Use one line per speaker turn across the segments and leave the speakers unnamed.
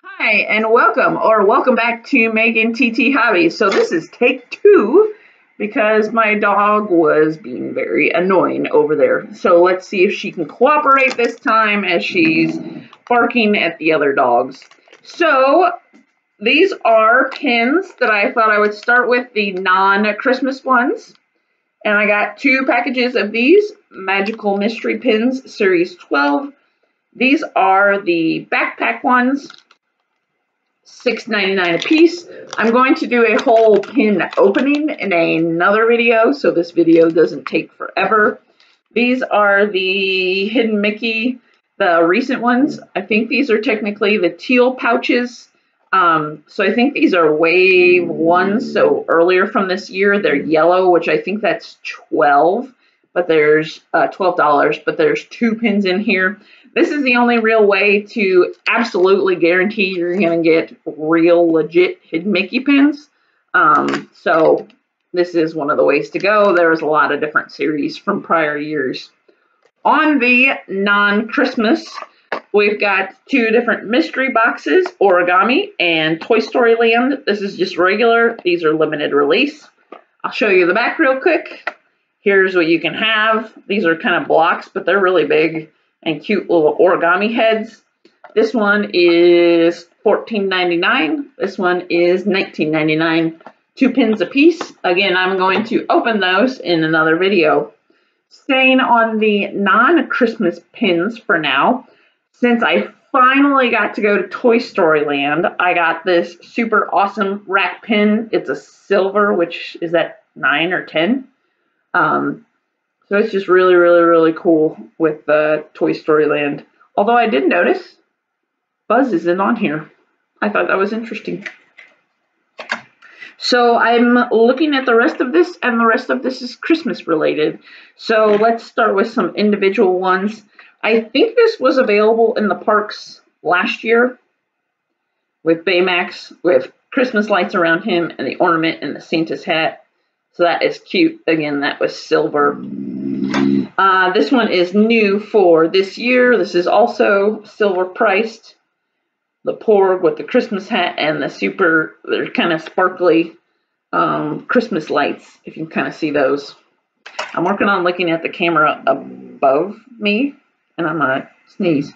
Hi, and welcome back to Megan TT Hobbies. So this is take two because my dog was being very annoying over there. So let's see if she can cooperate this time as she's barking at the other dogs. So these are pins that I thought I would start with, the non-Christmas ones. And I got two packages of these Magical Mystery Pins Series 12. These are the backpack ones. $6.99 a piece. I'm going to do a whole pin opening in another video, so this video doesn't take forever. These are the Hidden Mickey, the recent ones. I think these are technically the teal pouches. So I think these are wave ones, so earlier from this year. They're yellow, which I think that's $12, but there's $12, but there's two pins in here. This is the only real way to absolutely guarantee you're going to get real legit Hidden Mickey pins. So this is one of the ways to go. There's a lot of different series from prior years. On the non-Christmas, we've got two different mystery boxes, Origami and Toy Story Land. This is just regular. These are limited release. I'll show you the back real quick. Here's what you can have. These are kind of blocks, but they're really big and cute little origami heads. This one is $14.99. This one is $19.99. 2 pins a piece. Again, I'm going to open those in another video. Staying on the non-Christmas pins for now, since I finally got to go to Toy Story Land, I got this super awesome rack pin. It's a silver, which is at 9 or 10. So it's just really, really, really cool with Toy Story Land. Although I did notice Buzz isn't on here. I thought that was interesting. So I'm looking at the rest of this, and the rest of this is Christmas related. So let's start with some individual ones. I think this was available in the parks last year with Baymax, with Christmas lights around him and the ornament and the Santa's hat. So that is cute. Again, that was silver. This one is new for this year. This is also silver priced. The Porg with the Christmas hat and the super, they're kind of sparkly Christmas lights, if you can kind of see those. I'm working on looking at the camera above me, and I'm going to sneeze.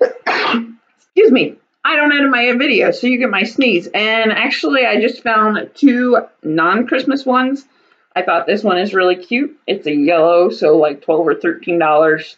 Excuse me. I don't edit my video, so you get my sneeze. And actually, I just found two non-Christmas ones. I thought this one is really cute. It's a yellow, so like $12 or $13.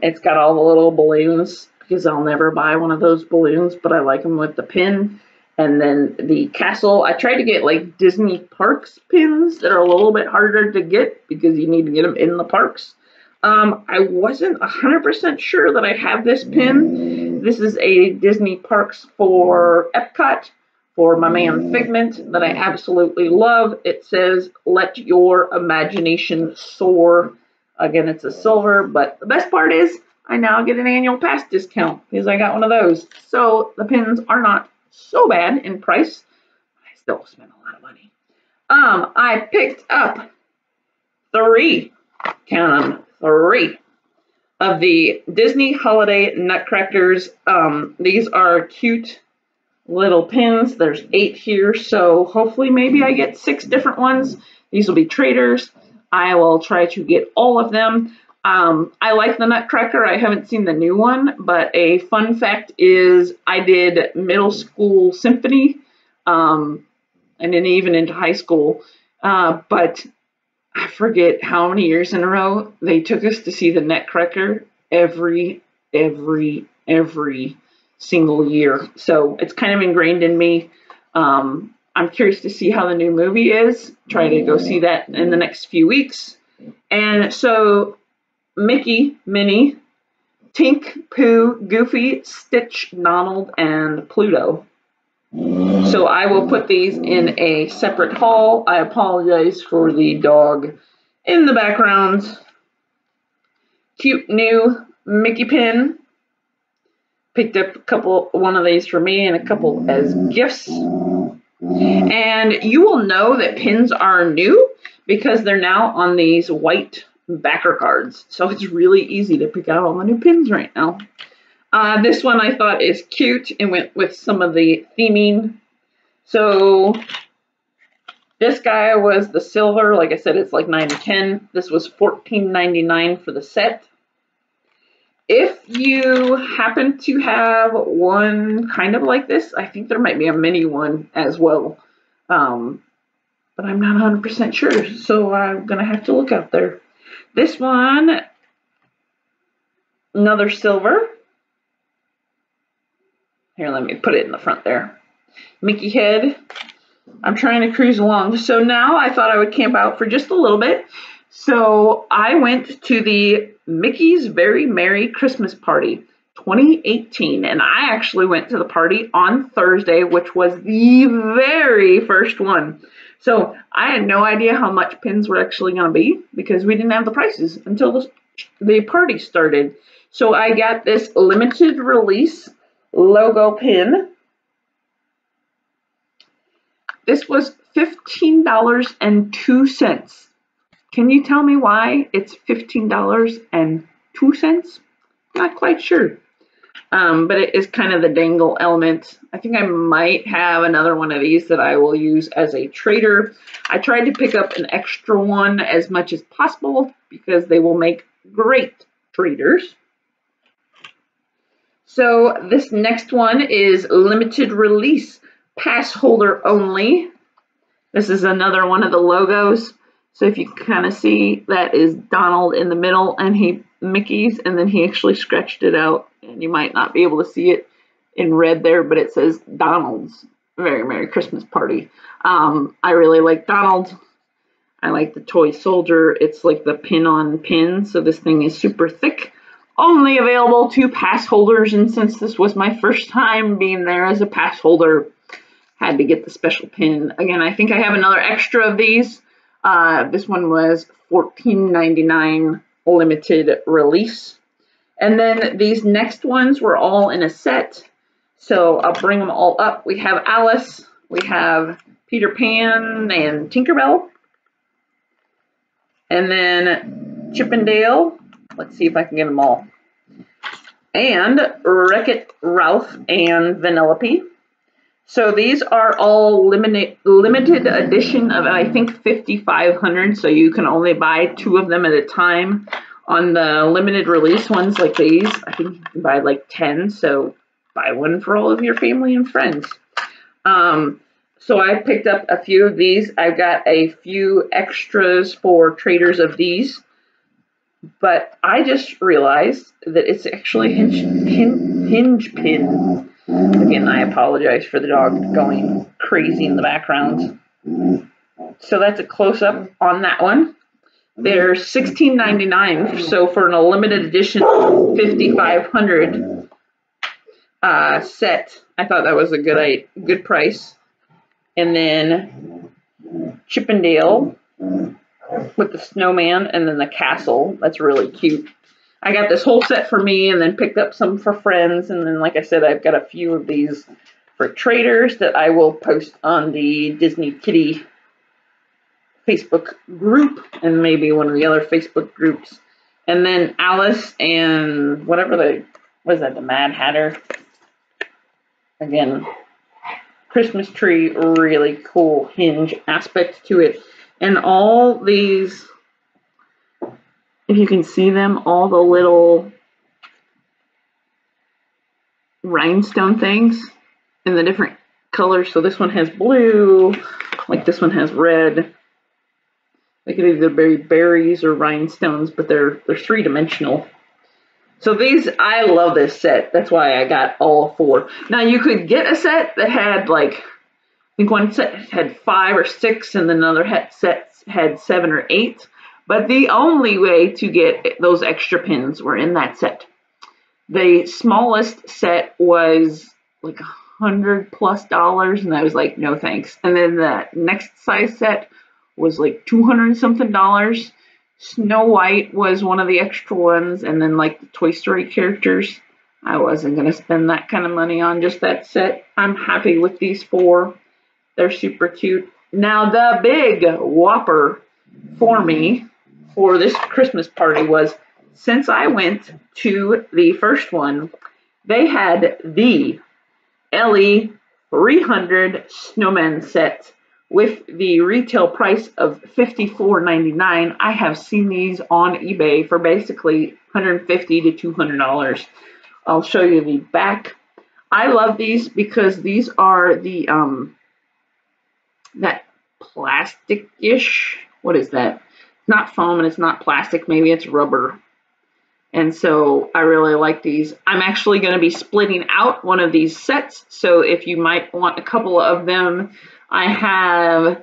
It's got all the little balloons, because I'll never buy one of those balloons, but I like them with the pin. And then the castle, I tried to get like Disney Parks pins that are a little bit harder to get because you need to get them in the parks. I wasn't 100% sure that I have this pin. This is a Disney Parks for Epcot for my man Figment that I absolutely love. It says, "Let your imagination soar." Again, it's a silver, but the best part is I now get an annual pass discount because I got one of those. So the pins are not so bad in price. I still spent a lot of money. I picked up 3, count them, 3 of the Disney Holiday Nutcrackers. These are cute little pins. There's 8 here, so hopefully maybe I get 6 different ones. These will be traders. I will try to get all of them. I like the Nutcracker. I haven't seen the new one, but a fun fact is I did middle school symphony, and then even into high school, but I forget how many years in a row they took us to see the Nutcracker every single year. So it's kind of ingrained in me. I'm curious to see how the new movie is. Try to go see that in the next few weeks. And so Mickey, Minnie, Tink, Pooh, Goofy, Stitch, Donald, and Pluto. So I will put these in a separate haul. I apologize for the dog in the background. Cute new Mickey pin. Picked up one of these for me and a couple as gifts. And you will know that pins are new because they're now on these white backer cards. So it's really easy to pick out all the new pins right now. This one I thought is cute and went with some of the theming. So this guy was the silver. Like I said, it's like 9 or 10. This was $14.99 for the set. If you happen to have one kind of like this, I think there might be a mini one as well. But I'm not 100% sure, so I'm going to have to look out there. This one, another silver. Here, let me put it in the front there. Mickey head. I'm trying to cruise along. So now I thought I would camp out for just a little bit. So I went to the Mickey's Very Merry Christmas Party 2018. And I actually went to the party on Thursday, which was the very first one. So I had no idea how much pins were actually going to be because we didn't have the prices until the party started. So I got this limited release logo pin. This was $15.02. Can you tell me why it's $15.02? Not quite sure. But it is kind of the dangle element. I think I might have another one of these that I will use as a trader. I tried to pick up an extra one as much as possible because they will make great traders. So this next one is limited release, pass holder only. This is another one of the logos. So if you kind of see, that is Donald in the middle and Mickey's, and then he actually scratched it out, and you might not be able to see it in red there, but it says Donald's Very Merry Christmas Party. I really like Donald. I like the toy soldier. It's like the pin on pin, so this thing is super thick. Only available to pass holders, and since this was my first time being there as a pass holder, had to get the special pin. Again, I think I have another extra of these. This one was $14.99 limited release. And then these next ones were all in a set. So I'll bring them all up. We have Alice, we have Peter Pan and Tinkerbell. And then Chip and Dale. Let's see if I can get them all. And Wreck-It Ralph and Vanellope. So these are all limited edition of, I think, 5,500. So you can only buy 2 of them at a time. On the limited release ones like these, I think you can buy like 10. So buy one for all of your family and friends. So I picked up a few of these. I've got a few extras for traders of these. But I just realized that it's actually hinge pin. Again, I apologize for the dog going crazy in the background. So that's a close-up on that one. They're $16.99, so for an limited edition 5,500 set, I thought that was a good price. And then Chip and Dale with the snowman and then the castle. That's really cute. I got this whole set for me and then picked up some for friends. And then, like I said, I've got a few of these for traders that I will post on the Disney Kitty Facebook group and maybe one of the other Facebook groups. And then Alice and whatever the Mad Hatter. Again, Christmas tree, really cool hinge aspect to it. And all these, if you can see them, all the little rhinestone things in the different colors. So this one has blue, like this one has red. They could either be berries or rhinestones, but they're 3-dimensional. So these, I love this set. That's why I got all 4. Now you could get a set that had like, I think one set had 5 or 6, and then another set had 7 or 8. But the only way to get those extra pins were in that set. The smallest set was like $100+, and I was like, no thanks. And then the next size set was like $200 something. Snow White was one of the extra ones, and then like the Toy Story characters. I wasn't going to spend that kind of money on just that set. I'm happy with these 4. They're super cute. Now the big whopper for me for this Christmas party was, since I went to the first one, They had the LE 300 snowman set with the retail price of $54.99. I have seen these on eBay for basically $150 to $200. I'll show you the back. I love these because these are the that plastic-ish. What is that? It's not foam and it's not plastic. Maybe it's rubber. And so I really like these. I'm actually going to be splitting out one of these sets. So if you might want a couple of them, I have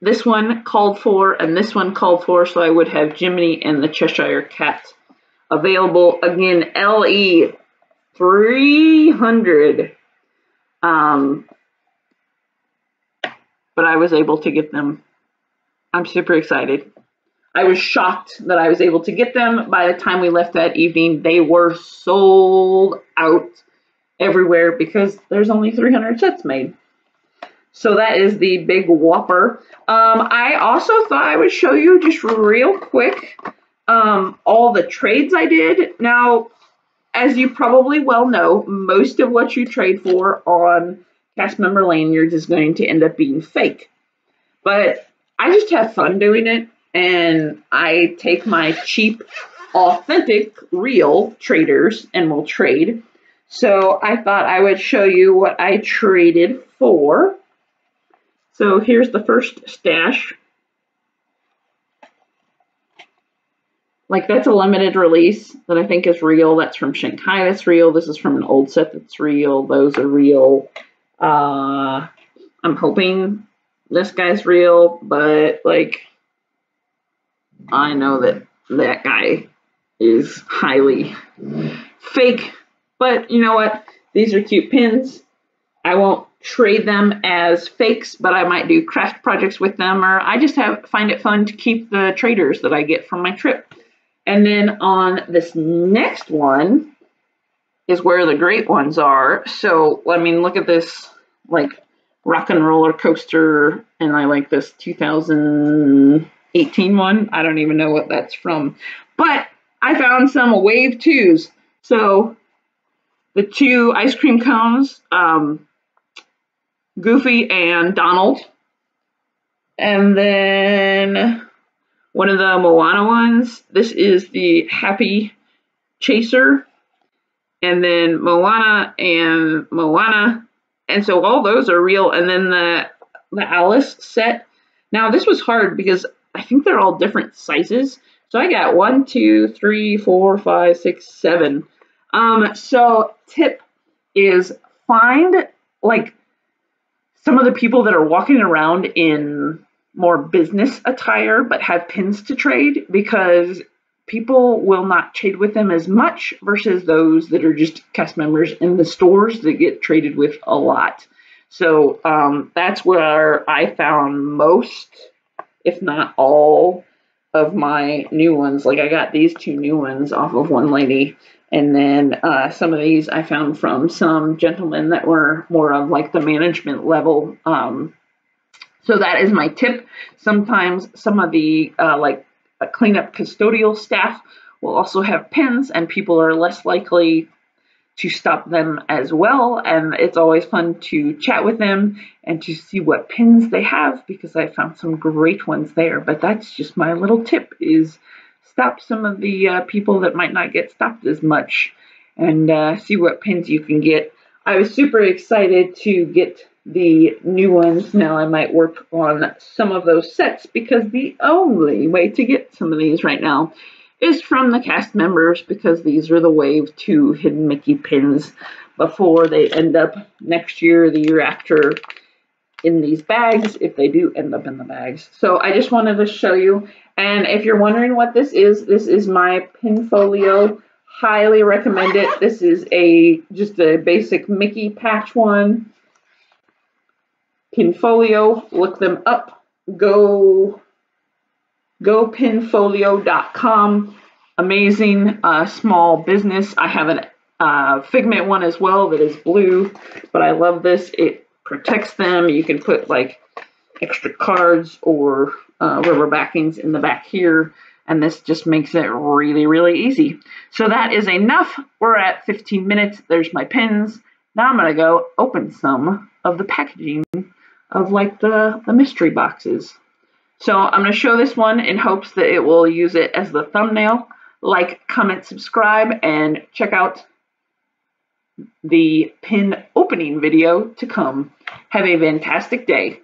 this one called for and this one called for. So I would have Jiminy and the Cheshire Cat available. Again, LE 300. But I was able to get them. I'm super excited. I was shocked that I was able to get them. By the time we left that evening, they were sold out everywhere because there's only 300 sets made. So that is the big whopper. I also thought I would show you just real quick all the trades I did. Now, as you probably well know, most of what you trade for on cast member lanyards is going to end up being fake. But I just have fun doing it, and I take my cheap, authentic, real traders and will trade. So I thought I would show you what I traded for. So here's the first stash. Like, that's a limited release that I think is real. That's from Shanghai. That's real. This is from an old set that's real. Those are real. I'm hoping this guy's real, but like, I know that that guy is highly fake. But you know what? These are cute pins. I won't trade them as fakes, but I might do craft projects with them, or I just find it fun to keep the traders that I get from my trip. And then on this next one is where the great ones are. So, I mean, look at this, like, rock and roller coaster, and I like this 2018 one. I don't even know what that's from. But I found some wave 2s. So, the 2 ice cream cones, Goofy and Donald. And then one of the Moana ones. This is the Happy Chaser. And then Moana and Moana. And so all those are real. And then the Alice set. Now this was hard because I think they're all different sizes. So I got 1, 2, 3, 4, 5, 6, 7. So tip is find like some of the people that are walking around in more business attire but have pins to trade, because people will not trade with them as much versus those that are just cast members in the stores that get traded with a lot. So that's where I found most, if not all, of my new ones. Like, I got these 2 new ones off of one lady, and then some of these I found from some gentlemen that were more of like the management level. So that is my tip. Sometimes some of the like cleanup custodial staff will also have pins, and people are less likely to stop them as well. And it's always fun to chat with them and to see what pins they have, because I found some great ones there. But that's just my little tip, is stop some of the people that might not get stopped as much, and see what pins you can get. I was super excited to get the new ones. Now I might work on some of those sets, because the only way to get some of these right now is from the cast members, because these are the Wave 2 Hidden Mickey pins before they end up next year, the year after, in these bags, if they do end up in the bags. So I just wanted to show you. And if you're wondering what this is my pin folio. Highly recommend it. This is just a basic Mickey patch one. Pin folio. Look them up. GoPinfolio.com. Amazing small business. I have a Figment one as well that is blue, but I love this. It protects them. You can put like extra cards or rubber backings in the back here. And this just makes it really, really easy. So that is enough. We're at 15 minutes. There's my pins. Now I'm going to go open some of the packaging of like the mystery boxes. So I'm going to show this one in hopes that it will use it as the thumbnail. Like, comment, subscribe, and check out the pin opening video to come. Have a fantastic day.